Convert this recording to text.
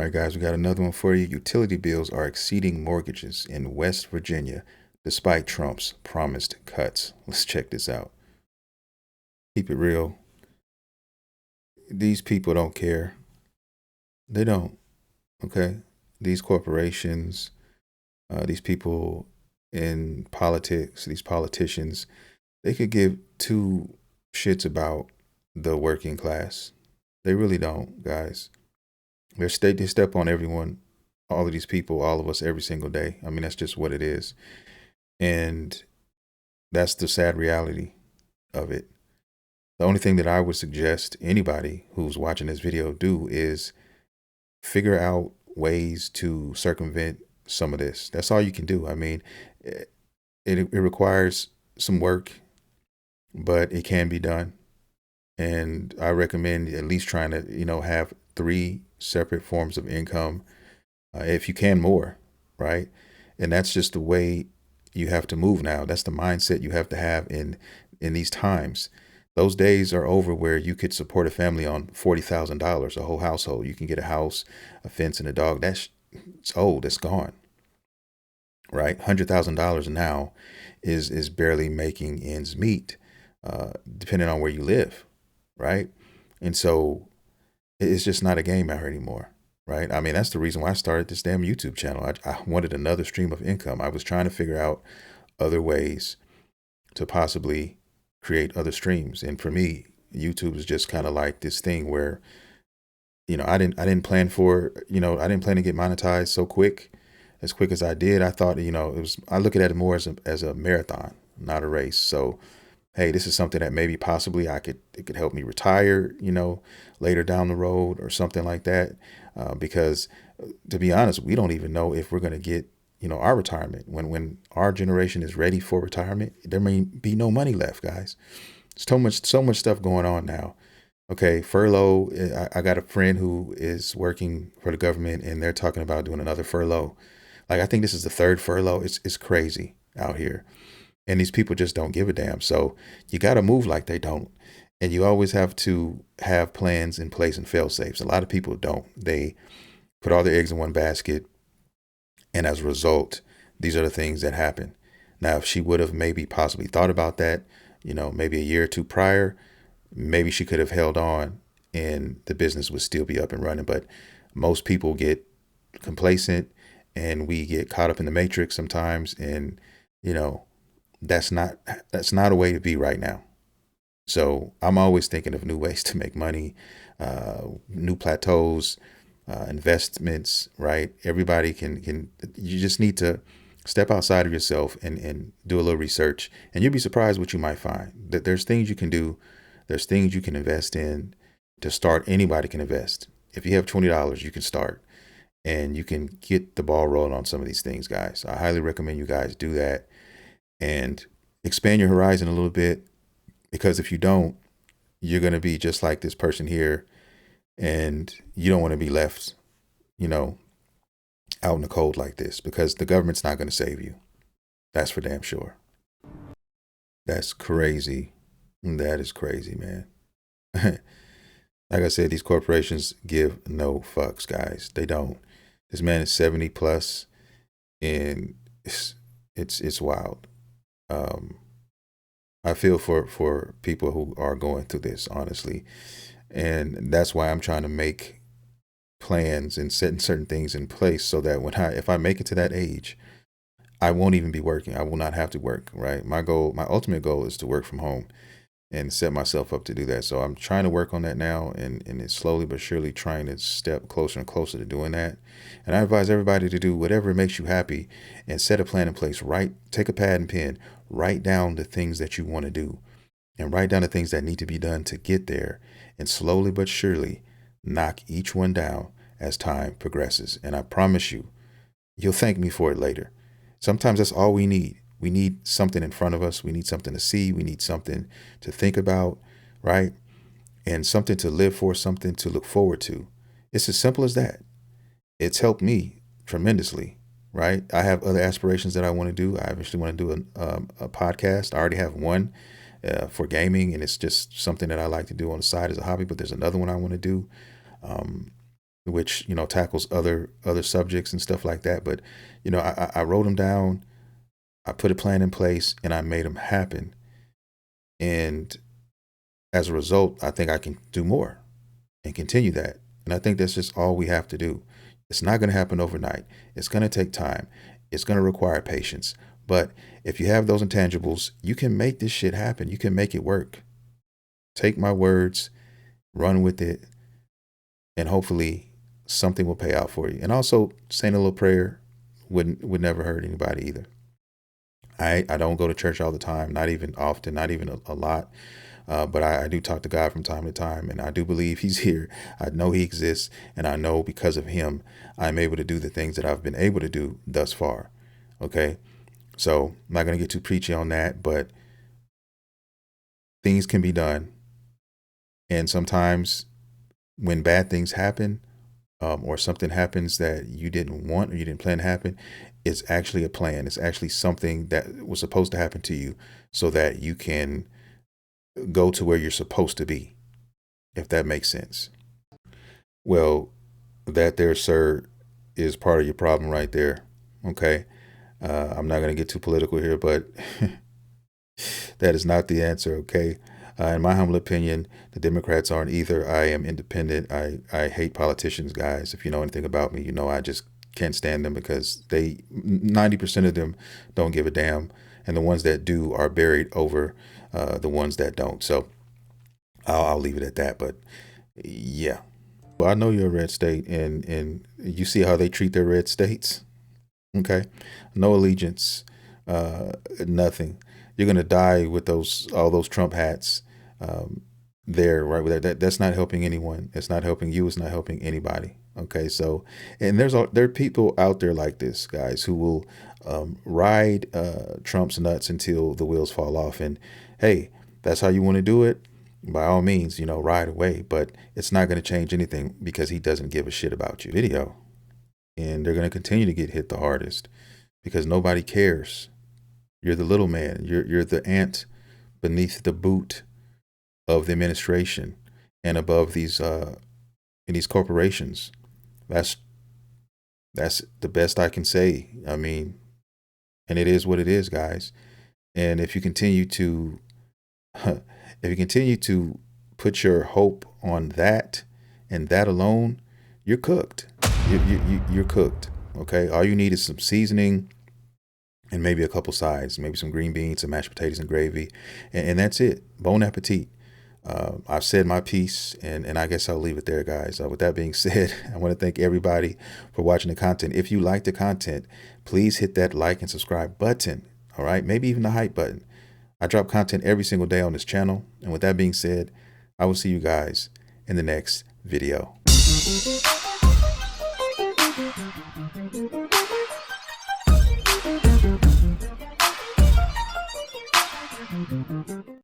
All right, guys, we got another one for you. Utility bills are exceeding mortgages in West Virginia despite Trump's promised cuts. Let's check this out. Keep it real. These people don't care. They don't, okay? These corporations, these people in politics, these politicians, they could give two shits about the working class. They really don't, guys. They step on everyone, all of these people, all of us every single day. I mean, that's just what it is. And that's the sad reality of it. The only thing that I would suggest anybody who's watching this video do is figure out ways to circumvent some of this. That's all you can do. I mean, it requires some work, but it can be done. And I recommend at least trying to, have three separate forms of income, if you can more, right? And that's just the way you have to move now. That's the mindset you have to have in these times. Those days are over where you could support a family on $40,000, a whole household. You can get a house, a fence, and a dog. It's old. It's gone, right? $100,000 now is barely making ends meet, depending on where you live, right? And so it's just not a game out here anymore, right? I mean, that's the reason why I started this damn YouTube channel. I wanted another stream of income. I was trying to figure out other ways to possibly create other streams. And for me, YouTube is just kind of like this thing where, I didn't plan for, I didn't plan to get monetized so quick as I did. I thought, I look at it more as a marathon, not a race. So, hey, this is something that maybe possibly it could help me retire, later down the road or something like that. Because to be honest, we don't even know if we're going to get, our retirement. When our generation is ready for retirement, there may be no money left, guys. So much stuff going on now. Okay, furlough. I got a friend who is working for the government, and they're talking about doing another furlough. Like, I think this is the third furlough. It's crazy out here, and these people just don't give a damn. So you got to move like they don't, and you always have to have plans in place and fail safes. A lot of people don't. They put all their eggs in one basket, and as a result, these are the things that happen. Now, if she would have maybe possibly thought about that, maybe a year or two prior, maybe she could have held on and the business would still be up and running. But most people get complacent and we get caught up in the matrix sometimes. And, that's not a way to be right now. So I'm always thinking of new ways to make money, new plateaus, investments, right? Everybody you just need to step outside of yourself and do a little research, and you'll be surprised what you might find. That there's things you can do, there's things you can invest in to start. Anybody can invest. If you have $20, you can start and you can get the ball rolling on some of these things, guys. I highly recommend you guys do that and expand your horizon a little bit, because if you don't, you're going to be just like this person here, and you don't want to be left, out in the cold like this, because the government's not going to save you. That's for damn sure. That's crazy. That is crazy, man. Like I said, these corporations give no fucks, guys. They don't. This man is 70 plus, and it's wild. I feel for people who are going through this, honestly, and that's why I'm trying to make plans and setting certain things in place so that if I make it to that age, I won't even be working. I will not have to work, right? My ultimate goal is to work from home and set myself up to do that. So I'm trying to work on that now, and it's slowly but surely trying to step closer and closer to doing that. And I advise everybody to do whatever makes you happy and set a plan in place. Take a pad and pen, write down the things that you want to do, and write down the things that need to be done to get there, and slowly but surely knock each one down as time progresses. And I promise you, you'll thank me for it later. Sometimes that's all we need. We need something in front of us. We need something to see. We need something to think about, right? And something to live for, something to look forward to. It's as simple as that. It's helped me tremendously, right? I have other aspirations that I want to do. I eventually want to do a podcast. I already have one for gaming, and it's just something that I like to do on the side as a hobby, but there's another one I want to do. which, you know, tackles other subjects and stuff like that. But, you know, I wrote them down, I put a plan in place, and I made them happen. And as a result, I think I can do more and continue that. And I think that's just all we have to do. It's not going to happen overnight. It's going to take time. It's going to require patience. But if you have those intangibles, you can make this shit happen. You can make it work. Take my words, run with it, and hopefully something will pay out for you. And also, saying a little prayer would never hurt anybody either. I don't go to church all the time, not even often, not even a lot. But I do talk to God from time to time, and I do believe he's here. I know he exists, and I know because of him, I'm able to do the things that I've been able to do thus far. Okay. So I'm not going to get too preachy on that, but things can be done. And sometimes when bad things happen, or something happens that you didn't want or you didn't plan to happen, it's actually a plan. It's actually something that was supposed to happen to you so that you can go to where you're supposed to be, if that makes sense. Well, that there, sir, is part of your problem right there. Okay. I'm not going to get too political here, but that is not the answer. Okay. In my humble opinion, the Democrats aren't either. I am independent. I hate politicians, guys. If you know anything about me, you know I just can't stand them because 90% of them don't give a damn. And the ones that do are buried over the ones that don't. So I'll leave it at that. But yeah. Well, I know you're a red state, and you see how they treat their red states. Okay. No allegiance, nothing. You're gonna die with all those Trump hats there, right? With that's not helping anyone. It's not helping you. It's not helping anybody. Okay, so and there are people out there like this, guys, who will ride Trump's nuts until the wheels fall off. And hey, that's how you want to do it. By all means, you know, ride away. But it's not going to change anything because he doesn't give a shit about you. Video, and they're going to continue to get hit the hardest because nobody cares. You're the little man. You're the ant beneath the boot of the administration and above these corporations. That's the best I can say. I mean, and it is what it is, guys. And if you continue to put your hope on that and that alone, you're cooked. You're cooked. Okay. All you need is some seasoning and maybe a couple sides, maybe some green beans, some mashed potatoes and gravy. And that's it. Bon appetit. I've said my piece, and I guess I'll leave it there, guys. With that being said, I want to thank everybody for watching the content. If you like the content, please hit that like and subscribe button. All right. Maybe even the hype button. I drop content every single day on this channel. And with that being said, I will see you guys in the next video.